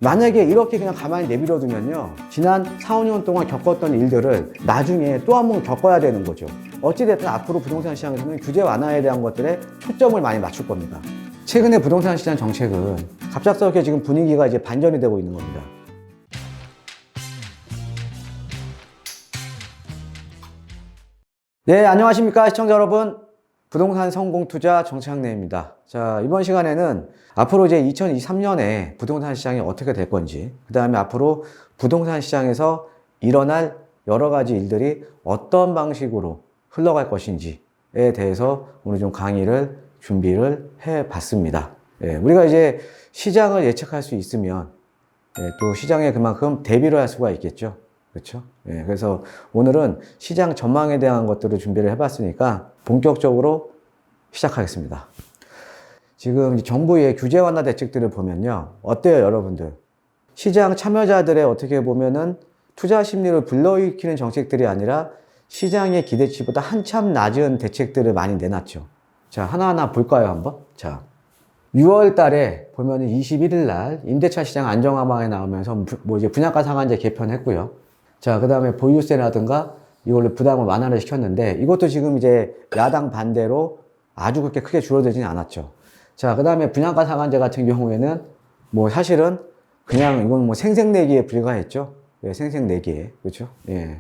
만약에 이렇게 그냥 가만히 내버려두면요, 지난 4, 5년 동안 겪었던 일들을 나중에 또 한 번 겪어야 되는 거죠. 어찌됐든 앞으로 부동산 시장에서는 규제 완화에 대한 것들에 초점을 많이 맞출 겁니다. 최근에 부동산 시장 정책은 갑작스럽게 지금 분위기가 이제 반전이 되고 있는 겁니다. 네, 안녕하십니까 시청자 여러분. 부동산 성공 투자 정창래입니다. 자, 이번 시간에는 앞으로 이제 2023년에 부동산 시장이 어떻게 될 건지, 그 다음에 앞으로 부동산 시장에서 일어날 여러 가지 일들이 어떤 방식으로 흘러갈 것인지에 대해서 오늘 좀 강의를 준비를 해 봤습니다. 예, 우리가 이제 시장을 예측할 수 있으면 또 시장에 그만큼 대비를 할 수가 있겠죠. 그렇죠? 예, 그래서 오늘은 시장 전망에 대한 것들을 준비를 해봤으니까 본격적으로 시작하겠습니다. 지금 정부의 규제 완화 대책들을 보면요, 어때요, 여러분들? 시장 참여자들의 어떻게 보면은 투자 심리를 불러일으키는 정책들이 아니라 시장의 기대치보다 한참 낮은 대책들을 많이 내놨죠. 자, 하나하나 볼까요, 한번? 자, 6월 달에 보면은 21일 날 임대차 시장 안정화망에 나오면서 이제 분양가 상한제 개편했고요. 자, 그 다음에 보유세라든가 이걸로 부담을 완화를 시켰는데 이것도 지금 이제 야당 반대로 아주 그렇게 크게 줄어들지는 않았죠. 자, 그 다음에 분양가 상한제 같은 경우에는 뭐 사실은 그냥 이건 뭐 생색내기에 불과했죠. 예, 생색내기에. 그렇죠? 예.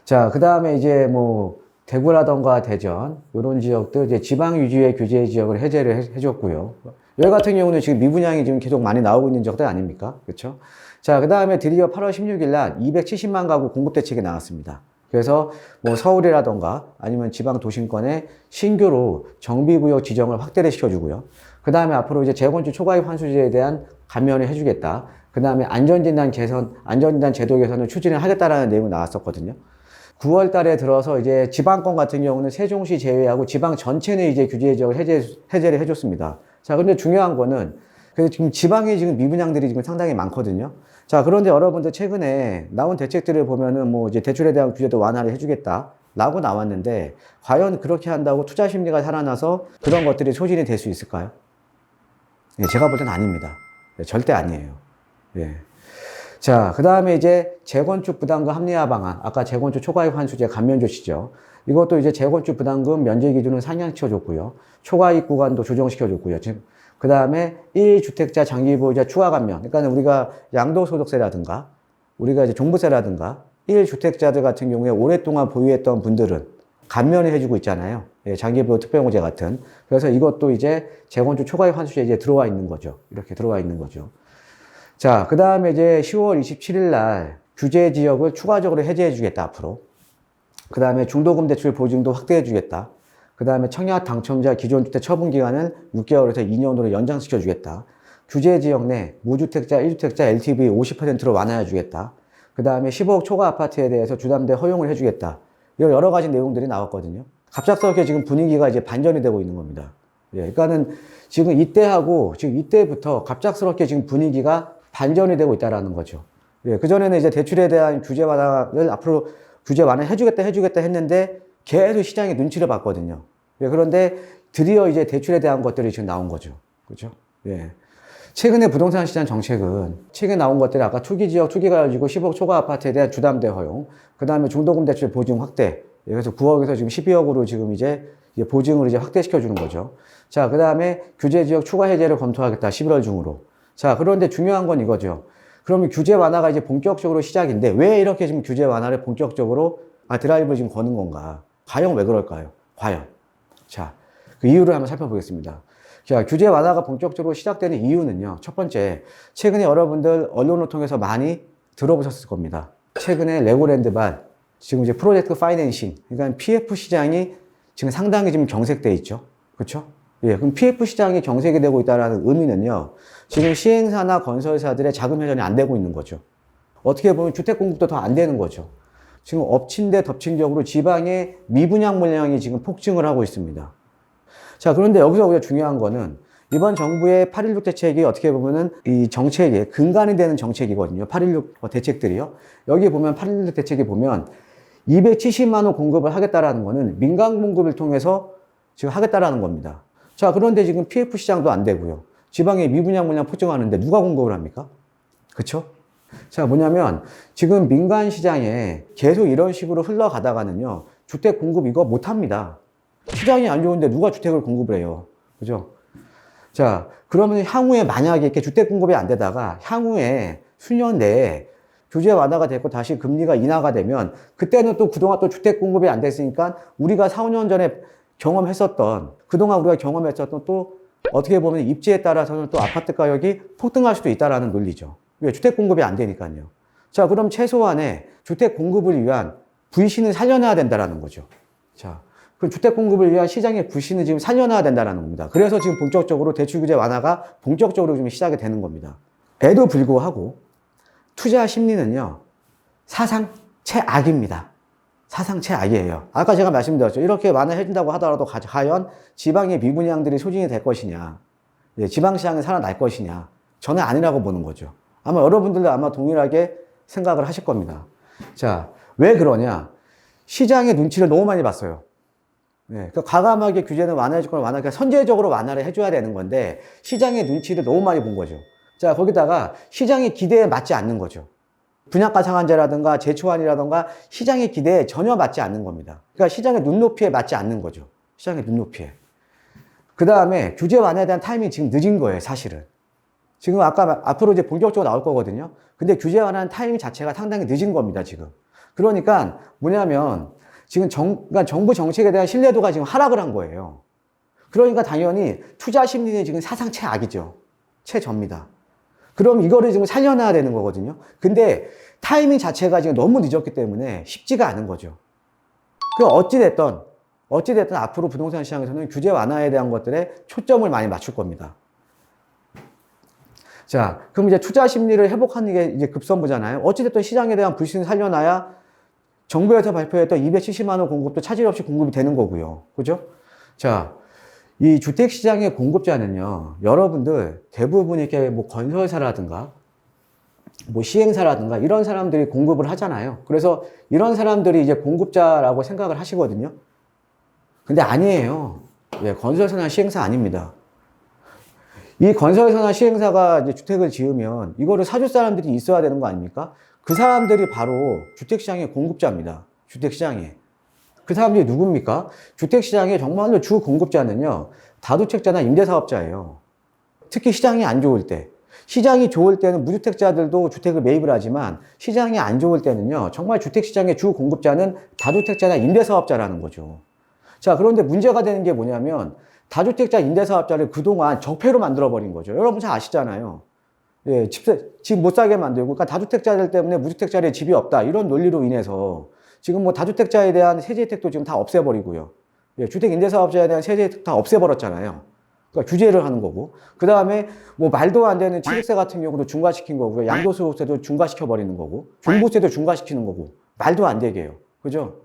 자, 그 다음에 이제 뭐 대구라던가 대전 이런 지역들 이제 지방 위주의 규제 지역을 해제를 해줬고요. 여기 같은 경우는 지금 미분양이 지금 계속 많이 나오고 있는 지역들 아닙니까? 그렇죠? 자, 그 다음에 드디어 8월 16일 날 270만 가구 공급 대책이 나왔습니다. 그래서 뭐 서울이라던가 아니면 지방 도심권에 신규로 정비구역 지정을 확대를 시켜주고요. 그 다음에 앞으로 이제 재건축 초과이익 환수제에 대한 감면을 해주겠다. 그 다음에 안전진단 제도 개선을 추진을 하겠다라는 내용이 나왔었거든요. 9월 달에 들어서 이제 지방권 같은 경우는 세종시 제외하고 지방 전체는 이제 규제 지역을 해제를 해줬습니다. 자, 근데 중요한 거는 그래서 지금 지방에 지금 미분양들이 지금 상당히 많거든요. 자, 그런데 여러분들 최근에 나온 대책들을 보면은 뭐 이제 대출에 대한 규제도 완화를 해주겠다라고 나왔는데 과연 그렇게 한다고 투자 심리가 살아나서 그런 것들이 소진이 될 수 있을까요? 네, 제가 볼 때는 아닙니다. 네, 절대 아니에요. 네. 자, 그 다음에 이제 재건축 부담금 합리화 방안, 아까 재건축 초과이익 환수제 감면 조치죠. 이것도 이제 재건축 부담금 면제 기준을 상향시켜줬고요. 초과이익 구간도 조정시켜줬고요. 그 다음에 1주택자 장기 보유자 추가 감면. 그러니까 우리가 양도소득세라든가, 우리가 이제 종부세라든가, 1주택자들 같은 경우에 오랫동안 보유했던 분들은 감면을 해주고 있잖아요. 예, 장기 보유 특별공제 같은. 그래서 이것도 이제 재건축 초과이익 환수제에 이제 들어와 있는 거죠. 이렇게 들어와 있는 거죠. 자, 그 다음에 이제 10월 27일 날 규제 지역을 추가적으로 해제해 주겠다, 앞으로. 그 다음에 중도금 대출 보증도 확대해 주겠다. 그 다음에 청약 당첨자 기존 주택 처분 기간을 6개월에서 2년으로 연장시켜 주겠다. 규제 지역 내 무주택자, 1주택자 LTV 50%로 완화해 주겠다. 그 다음에 15억 초과 아파트에 대해서 주담대 허용을 해 주겠다. 이런 여러 가지 내용들이 나왔거든요. 갑작스럽게 지금 분위기가 이제 반전이 되고 있는 겁니다. 예, 그러니까는 지금 이때부터 갑작스럽게 지금 분위기가 반전이 되고 있다라는 거죠. 예, 그전에는 이제 대출에 대한 규제 완화를 앞으로 규제 완화 해주겠다 했는데 계속 시장의 눈치를 봤거든요. 예, 그런데 드디어 이제 대출에 대한 것들이 지금 나온 거죠. 그죠? 예. 최근에 부동산 시장 정책은 최근에 나온 것들이 아까 투기 지역, 투기가 열리고 10억 초과 아파트에 대한 주담대 허용, 그 다음에 중도금 대출 보증 확대. 예, 그래서 9억에서 지금 12억으로 지금 이제 보증을 이제 확대시켜 주는 거죠. 자, 그 다음에 규제 지역 추가 해제를 검토하겠다. 11월 중으로. 자, 그런데 중요한 건 이거죠. 그러면 규제 완화가 이제 본격적으로 시작인데 왜 이렇게 지금 규제 완화를 본격적으로 드라이브를 지금 거는 건가? 과연 왜 그럴까요? 과연. 자, 그 이유를 한번 살펴보겠습니다. 자, 규제 완화가 본격적으로 시작되는 이유는요. 첫 번째, 최근에 여러분들 언론을 통해서 많이 들어보셨을 겁니다. 최근에 레고랜드발, 지금 이제 프로젝트 파이낸싱, 그러니까 PF 시장이 지금 상당히 지금 경색돼 있죠. 그렇죠? 예, 그럼 PF 시장이 경색이 되고 있다는 의미는요. 지금 시행사나 건설사들의 자금 회전이 안 되고 있는 거죠. 어떻게 보면 주택 공급도 더 안 되는 거죠. 지금 엎친 데 덮친 격으로 지방의 미분양 물량이 지금 폭증을 하고 있습니다. 자, 그런데 여기서 우리가 중요한 거는 이번 정부의 8.16 대책이 어떻게 보면은 이 정책의 근간이 되는 정책이거든요. 8.16 대책들이요. 여기 보면 8.16 대책에 보면 270만 호 공급을 하겠다라는 거는 민간 공급을 통해서 지금 하겠다라는 겁니다. 자, 그런데 지금 PF 시장도 안 되고요. 지방에 미분양 물량 폭증하는데 누가 공급을 합니까? 그쵸? 자, 뭐냐면 지금 민간 시장에 계속 이런 식으로 흘러가다가는요, 주택 공급 이거 못 합니다. 시장이 안 좋은데 누가 주택을 공급을 해요? 그죠? 자, 그러면 향후에 만약에 이렇게 주택 공급이 안 되다가 향후에 수년 내에 규제 완화가 되고 다시 금리가 인하가 되면 그때는 또 그동안 또 주택 공급이 안 됐으니까 우리가 4, 5년 전에 경험했었던, 그동안 우리가 경험했었던 또 어떻게 보면 입지에 따라서는 또 아파트 가격이 폭등할 수도 있다라는 논리죠. 왜? 주택 공급이 안 되니까요. 자, 그럼 최소한의 주택 공급을 위한 불신을 살려놔야 된다라는 거죠. 자, 그 주택 공급을 위한 시장의 불신을 지금 살려놔야 된다는 겁니다. 그래서 지금 본격적으로 대출 규제 완화가 본격적으로 좀 시작이 되는 겁니다. 에도 불구하고 투자 심리는요, 사상 최악입니다. 사상 최악이에요. 아까 제가 말씀드렸죠. 이렇게 완화해준다고 하더라도 과연 지방의 미분양들이 소진이 될 것이냐, 지방시장이 살아날 것이냐, 저는 아니라고 보는 거죠. 아마 여러분들도 아마 동일하게 생각을 하실 겁니다. 자, 왜 그러냐? 시장의 눈치를 너무 많이 봤어요. 그러니까 과감하게 규제는 완화해줄 건 완화해, 선제적으로 완화를 해줘야 되는 건데 시장의 눈치를 너무 많이 본 거죠. 자, 거기다가 시장의 기대에 맞지 않는 거죠. 분양가 상한제라든가 재초안이라든가 시장의 기대에 전혀 맞지 않는 겁니다. 그러니까 시장의 눈높이에 맞지 않는 거죠. 시장의 눈높이에. 그 다음에 규제 완화에 대한 타이밍이 지금 늦은 거예요, 사실은. 지금 아까 앞으로 이제 본격적으로 나올 거거든요. 근데 규제 완화하는 타이밍 자체가 상당히 늦은 겁니다, 지금. 그러니까 뭐냐면 지금 그러니까 정부 정책에 대한 신뢰도가 지금 하락을 한 거예요. 그러니까 당연히 투자 심리는 지금 사상 최악이죠. 최저입니다. 그럼 이거를 지금 살려놔야 되는 거거든요. 근데 타이밍 자체가 지금 너무 늦었기 때문에 쉽지가 않은 거죠. 그 어찌됐든 앞으로 부동산 시장에서는 규제 완화에 대한 것들에 초점을 많이 맞출 겁니다. 자, 그럼 이제 투자 심리를 회복하는 게 이제 급선무잖아요. 어찌됐든 시장에 대한 불신을 살려놔야 정부에서 발표했던 270만 원 공급도 차질 없이 공급이 되는 거고요. 그죠? 자, 이 주택시장의 공급자는요, 여러분들 대부분 이렇게 뭐 건설사라든가, 뭐 시행사라든가 이런 사람들이 공급을 하잖아요. 그래서 이런 사람들이 이제 공급자라고 생각을 하시거든요. 근데 아니에요. 예, 건설사나 시행사 아닙니다. 이 건설사나 시행사가 이제 주택을 지으면 이거를 사줄 사람들이 있어야 되는 거 아닙니까? 그 사람들이 바로 주택시장의 공급자입니다. 주택시장에. 그 사람들이 누굽니까? 주택시장의 정말로 주 공급자는요, 다주택자나 임대사업자예요. 특히 시장이 안 좋을 때. 시장이 좋을 때는 무주택자들도 주택을 매입을 하지만 시장이 안 좋을 때는요, 정말 주택시장의 주 공급자는 다주택자나 임대사업자라는 거죠. 자, 그런데 문제가 되는 게 뭐냐면 다주택자 임대사업자를 그동안 적폐로 만들어버린 거죠. 여러분 잘 아시잖아요. 예, 집 못 사게 만들고, 그러니까 다주택자들 때문에 무주택자들의 집이 없다. 이런 논리로 인해서 지금 뭐 다주택자에 대한 세제 혜택도 지금 다 없애버리고요. 예, 주택 임대사업자에 대한 세제 혜택 다 없애버렸잖아요. 그러니까 규제를 하는 거고. 그 다음에 뭐 말도 안 되는 취득세 같은 경우도 중과시킨 거고요. 양도소득세도 중과시켜버리는 거고. 종부세도 중과시키는 거고. 말도 안 되게 해요. 그죠?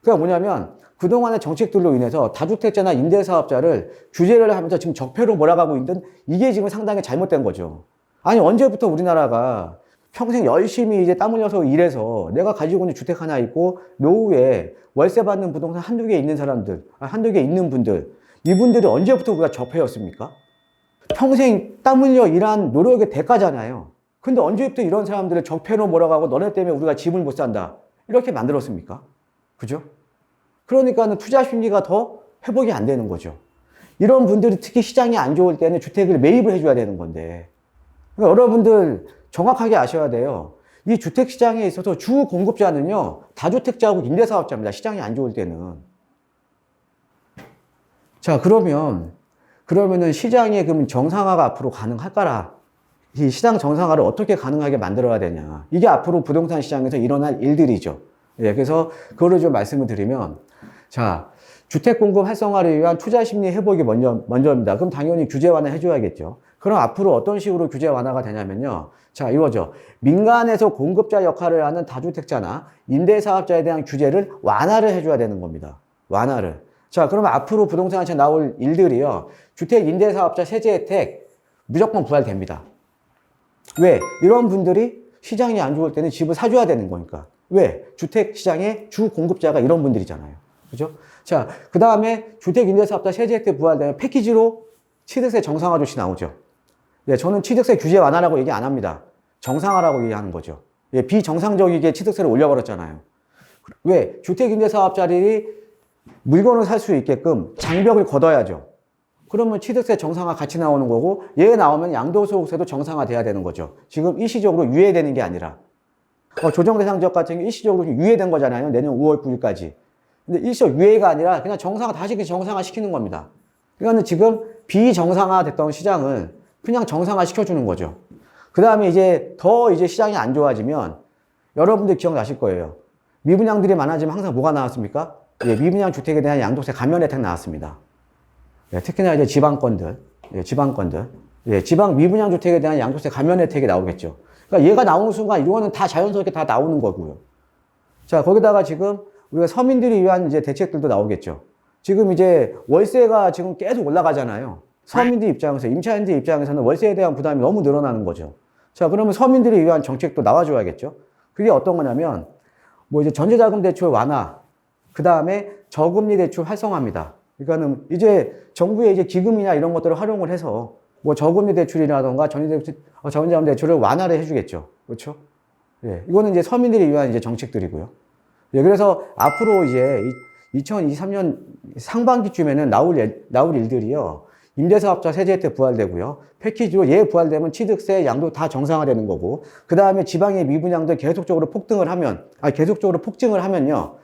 그러니까 뭐냐면 그동안의 정책들로 인해서 다주택자나 임대사업자를 규제를 하면서 지금 적폐로 몰아가고 있는 이게 지금 상당히 잘못된 거죠. 아니, 언제부터 우리나라가 평생 열심히 이제 땀 흘려서 일해서 내가 가지고 있는 주택 하나 있고 노후에 월세 받는 부동산 한두 개 있는 사람들, 한두 개 있는 분들, 이분들이 언제부터 우리가 적폐였습니까? 평생 땀 흘려 일한 노력의 대가잖아요. 근데 언제부터 이런 사람들을 적폐로 몰아가고 너네 때문에 우리가 집을 못 산다, 이렇게 만들었습니까? 그죠? 그러니까는 투자 심리가 더 회복이 안 되는 거죠. 이런 분들이 특히 시장이 안 좋을 때는 주택을 매입을 해줘야 되는 건데, 그러니까 여러분들 정확하게 아셔야 돼요. 이 주택시장에 있어서 주 공급자는요, 다주택자하고 임대사업자입니다. 시장이 안 좋을 때는. 자, 그러면은 시장의 그럼 정상화가 앞으로 가능할까라? 이 시장 정상화를 어떻게 가능하게 만들어야 되냐? 이게 앞으로 부동산 시장에서 일어날 일들이죠. 예, 그래서 그거를 좀 말씀을 드리면, 자, 주택 공급 활성화를 위한 투자 심리 회복이 먼저입니다. 그럼 당연히 규제 완화 해줘야겠죠. 그럼 앞으로 어떤 식으로 규제 완화가 되냐면요. 자, 이거죠. 민간에서 공급자 역할을 하는 다주택자나 임대사업자에 대한 규제를 완화를 해줘야 되는 겁니다. 완화를. 자, 그러면 앞으로 부동산 시장에 나올 일들이요. 주택 임대사업자 세제 혜택 무조건 부활됩니다. 왜? 이런 분들이 시장이 안 좋을 때는 집을 사줘야 되는 거니까. 왜? 주택 시장의 주 공급자가 이런 분들이잖아요. 그죠? 자, 그 다음에 주택 임대사업자 세제 혜택 부활되면 패키지로 취득세 정상화 조치 나오죠. 네, 저는 취득세 규제 완화라고 얘기 안 합니다. 정상화라고 얘기하는 거죠. 예, 비정상적이게 취득세를 올려버렸잖아요. 왜? 주택임대사업자들이 물건을 살 수 있게끔 장벽을 걷어야죠. 그러면 취득세 정상화 같이 나오는 거고, 얘 나오면 양도소득세도 정상화돼야 되는 거죠. 지금 일시적으로 유예되는 게 아니라. 조정대상 지역 같은 경우 일시적으로 유예된 거잖아요. 내년 5월 9일까지. 근데 일시적 유예가 아니라 그냥 다시 정상화 시키는 겁니다. 그러니까 지금 비정상화 됐던 시장을 그냥 정상화 시켜주는 거죠. 그 다음에 이제 시장이 안 좋아지면 여러분들 기억나실 거예요. 미분양들이 많아지면 항상 뭐가 나왔습니까? 예, 미분양 주택에 대한 양도세 감면 혜택 나왔습니다. 예, 특히나 이제 지방권들. 예, 지방 미분양 주택에 대한 양도세 감면 혜택이 나오겠죠. 그러니까 얘가 나오는 순간 이거는 다 자연스럽게 다 나오는 거고요. 자, 거기다가 지금 우리가 서민들이 위한 이제 대책들도 나오겠죠. 지금 이제 월세가 지금 계속 올라가잖아요. 서민들 입장에서, 임차인들 입장에서는 월세에 대한 부담이 너무 늘어나는 거죠. 자, 그러면 서민들이 위한 정책도 나와줘야겠죠. 그게 어떤 거냐면, 뭐 이제 전세자금 대출 완화, 그 다음에 저금리 대출 활성화입니다. 그러니까는 이제 정부의 이제 기금이나 이런 것들을 활용을 해서 뭐 저금리 대출이라던가 전세자금 대출을 완화를 해주겠죠. 그렇죠? 예, 이거는 이제 서민들이 위한 이제 정책들이고요. 예, 그래서 앞으로 이제 2023년 상반기쯤에는 나올 일들이요. 임대사업자 세제 혜택 부활되고요. 패키지로 얘 부활되면 취득세 양도 다 정상화되는 거고, 그 다음에 지방의 미분양들 계속적으로 폭증을 하면요.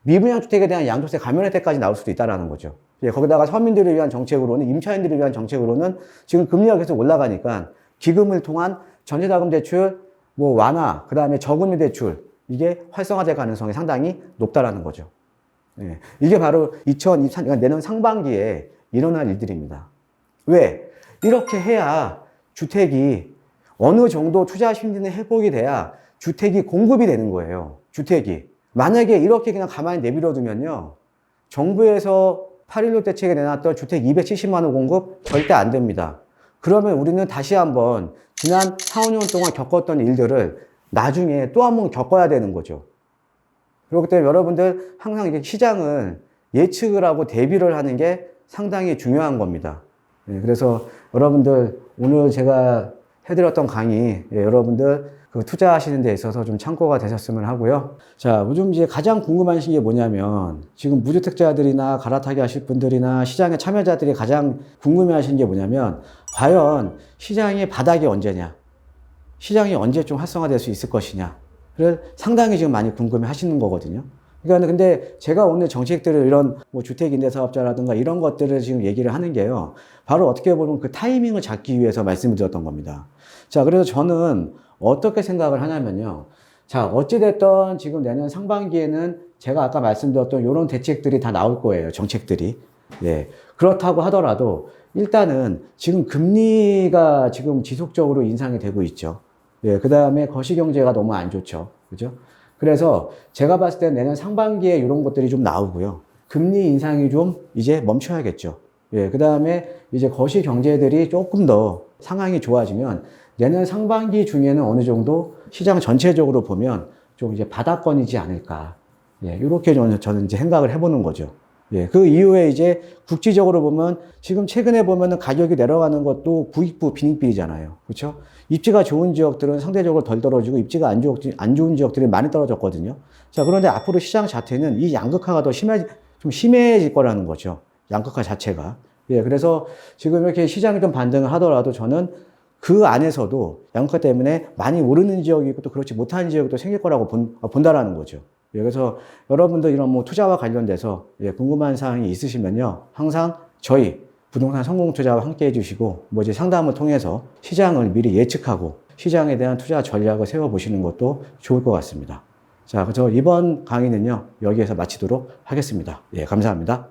미분양 주택에 대한 양도세 감면 혜택까지 나올 수도 있다라는 거죠. 예, 거기다가 서민들을 위한 정책으로는, 임차인들을 위한 정책으로는 지금 금리가 계속 올라가니까 기금을 통한 전세자금 대출, 뭐 완화, 그 다음에 저금리 대출, 이게 활성화될 가능성이 상당히 높다라는 거죠. 예, 이게 바로 2023년, 그러니까 내년 상반기에 일어날 일들입니다. 왜? 이렇게 해야 주택이 어느 정도 투자 심리는 회복이 돼야 주택이 공급이 되는 거예요. 주택이. 만약에 이렇게 그냥 가만히 내버려 두면요. 정부에서 8.16 대책에 내놨던 주택 270만 호 공급 절대 안 됩니다. 그러면 우리는 다시 한번 지난 4, 5년 동안 겪었던 일들을 나중에 또 한 번 겪어야 되는 거죠. 그렇기 때문에 여러분들 항상 이게 시장은 예측을 하고 대비를 하는 게 상당히 중요한 겁니다. 예, 그래서 여러분들 오늘 제가 해드렸던 강의, 예, 여러분들 그 투자하시는 데 있어서 좀 참고가 되셨으면 하고요. 자, 요즘 이제 가장 궁금하신 게 뭐냐면 지금 무주택자들이나 갈아타기 하실 분들이나 시장의 참여자들이 가장 궁금해 하시는 게 뭐냐면 과연 시장의 바닥이 언제냐? 시장이 언제 좀 활성화될 수 있을 것이냐를 상당히 지금 많이 궁금해 하시는 거거든요. 그러니까 근데 제가 오늘 정책들을 이런 뭐 주택임대사업자라든가 이런 것들을 지금 얘기를 하는 게요. 바로 어떻게 보면 그 타이밍을 잡기 위해서 말씀을 드렸던 겁니다. 자, 그래서 저는 어떻게 생각을 하냐면요. 자, 어찌됐든 지금 내년 상반기에는 제가 아까 말씀드렸던 이런 대책들이 다 나올 거예요. 정책들이. 네. 그렇다고 하더라도 일단은 지금 금리가 지금 지속적으로 인상이 되고 있죠. 예, 그 다음에 거시경제가 너무 안 좋죠. 그죠? 그래서 제가 봤을 때 내년 상반기에 이런 것들이 좀 나오고요. 금리 인상이 좀 이제 멈춰야겠죠. 예, 그 다음에 이제 거시경제들이 조금 더 상황이 좋아지면 내년 상반기 중에는 어느 정도 시장 전체적으로 보면 좀 이제 바닥권이지 않을까. 예, 이렇게 저는 이제 생각을 해보는 거죠. 예, 그 이후에 이제 국지적으로 보면 지금 최근에 보면은 가격이 내려가는 것도 부익부 빈익빈이잖아요. 그렇죠? 입지가 좋은 지역들은 상대적으로 덜 떨어지고 입지가 안 좋은 지역들이 많이 떨어졌거든요. 자, 그런데 앞으로 시장 자체는 이 양극화가 더 좀 심해질 거라는 거죠. 양극화 자체가. 예, 그래서 지금 이렇게 시장이 좀 반등을 하더라도 저는 그 안에서도 양극화 때문에 많이 오르는 지역이 있고 또 그렇지 못한 지역도 생길 거라고 본다라는 거죠. 예, 그래서 여러분들 이런 뭐 투자와 관련돼서 예, 궁금한 사항이 있으시면요. 항상 저희 부동산 성공투자와 함께 해주시고 뭐 이제 상담을 통해서 시장을 미리 예측하고 시장에 대한 투자 전략을 세워보시는 것도 좋을 것 같습니다. 자, 그래서 이번 강의는요. 여기에서 마치도록 하겠습니다. 예, 감사합니다.